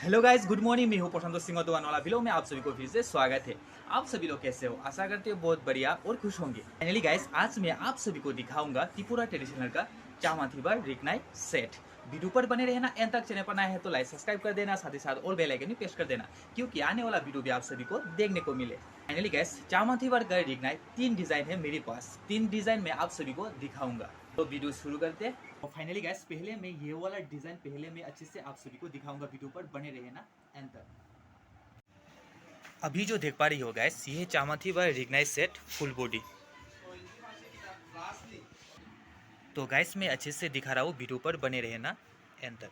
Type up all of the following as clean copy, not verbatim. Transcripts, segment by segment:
Hello guys, good morning. मैं हूं प्रशांत सिंह तो वाला व्लॉग में आप सभी को फिर से स्वागत है। आप सभी लोग कैसे हो? आशा करते हो बहुत बढ़िया और खुश होंगे। फाइनली गाइस, आज मैं आप सभी को दिखाऊंगा त्रिपुरा ट्रेडिशनल का चामाथिबर रिकनाई सेट। वीडियो पर बने रहना, एंड तक चैनल पर नया है तो लाइक सब्सक्राइब कर देना, साथ ही साथ और बेल आइकन भी प्रेस कर देना क्योंकि आने वाला वीडियो भी आप सभी को देखने को मिले। फाइनली गाइस, चामाथिबर का रिकनाई 3 डिजाइन है मेरे पास। 3 डिजाइन मैं आप सभी को दिखाऊंगा, तो वीडियो शुरू करते हैं। तो फाइनली गाइस, पहले मैं ये वाला डिजाइन पहले मैं अच्छे से आप सभी को दिखाऊंगा। वीडियो पर बने रहे ना एंड तक। अभी जो देख पा रही हो गाइस, ये है चामाथिबर रिकनाई सेट फुल बॉडी। तो गाइस, मैं अच्छे से दिखा रहा हूँ, वीडियो पर बने रहे ना एंड तक।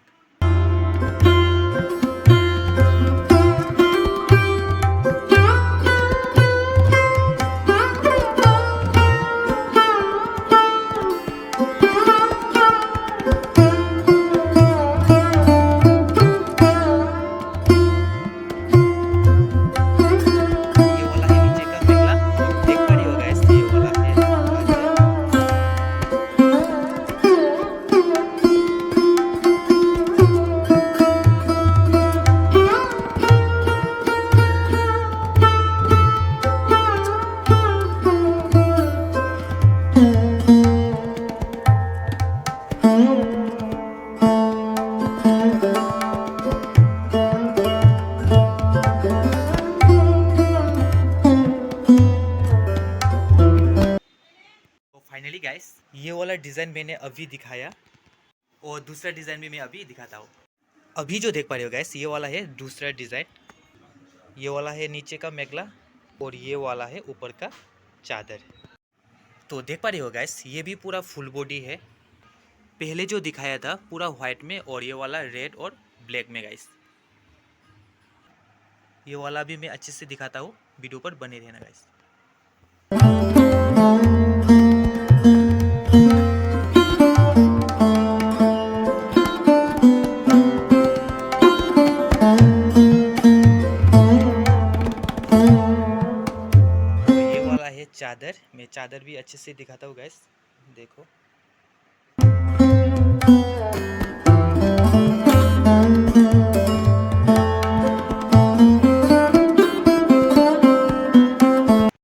फाइनली गाइस, ये वाला डिज़ाइन मैंने अभी दिखाया और दूसरा डिज़ाइन भी मैं अभी दिखाता हूँ। अभी जो देख पा रहे हो गाइस, ये वाला है दूसरा डिज़ाइन। ये वाला है नीचे का मेखला और ये वाला है ऊपर का चादर। तो देख पा रहे हो गाइस, ये भी पूरा फुल बॉडी है। पहले जो दिखाया था पूरा वाइट में और ये वाला रेड और ब्लैक में गाइस। ये वाला भी मैं अच्छे से दिखाता हूँ, वीडियो पर बने रहना गाइस। चादर, मैं चादर भी अच्छे से दिखाता हूँ गाइस, देखो।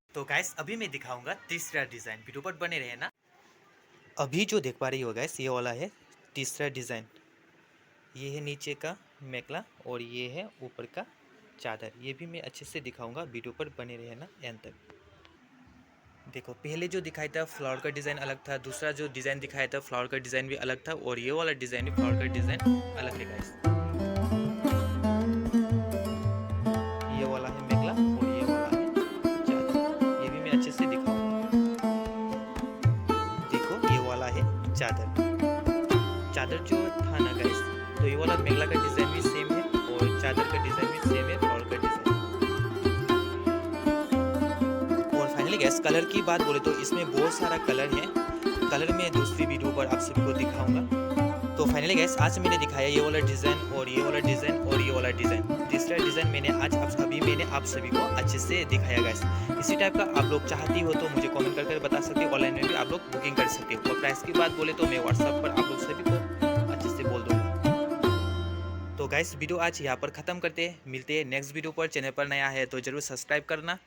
तो गाइस, अभी मैं दिखाऊंगा तीसरा डिजाइन, वीडियो पर बने रहे ना। अभी जो देख पा रही हो गाइस, ये वाला है तीसरा डिजाइन। ये है नीचे का मेखला और ये है ऊपर का चादर। ये भी मैं अच्छे से दिखाऊंगा, वीडियो पर बने रहे ना एंड तक। देखो, पहले जो दिखाया था फ्लावर का डिज़ाइन अलग था, दूसरा जो डिज़ाइन दिखाया था फ्लावर का डिज़ाइन भी अलग था और ये वाला डिज़ाइन भी फ्लावर का डिज़ाइन अलग है गाइस। ये वाला है मेखला और ये वाला है चादर। ये भी मैं अच्छे से दिखाऊंगा। देखो, ये वाला है चादर। चादर जो था ना गाइस, तो ये वाला मेखला का डिज़ाइन भी सेम है और चादर का डिज़ाइन भी सेम है, फ्लावर का डिज़ाइन। गैस, कलर की बात बोले तो इसमें बहुत सारा कलर है। कलर में दूसरी वीडियो पर आप सभी को दिखाऊंगा। तो फाइनली गैस, आज मैंने दिखाया ये वाला डिज़ाइन और ये वाला डिज़ाइन और ये वाला डिज़ाइन। तीसरा डिज़ाइन मैंने आज मैंने आप सभी को अच्छे से दिखाया गैस। इसी टाइप का आप लोग चाहती हो तो मुझे कमेंट करके बता सकते हो। ऑनलाइन में भी आप लोग बुकिंग कर सकते हो। और प्राइस की बात बोले तो मैं व्हाट्सएप पर आप लोग सभी को अच्छे से बोल दूँगा। तो गाइस, वीडियो आज यहाँ पर ख़त्म करते हैं। मिलते हैं नेक्स्ट वीडियो पर। चैनल पर नया है तो ज़रूर सब्सक्राइब करना।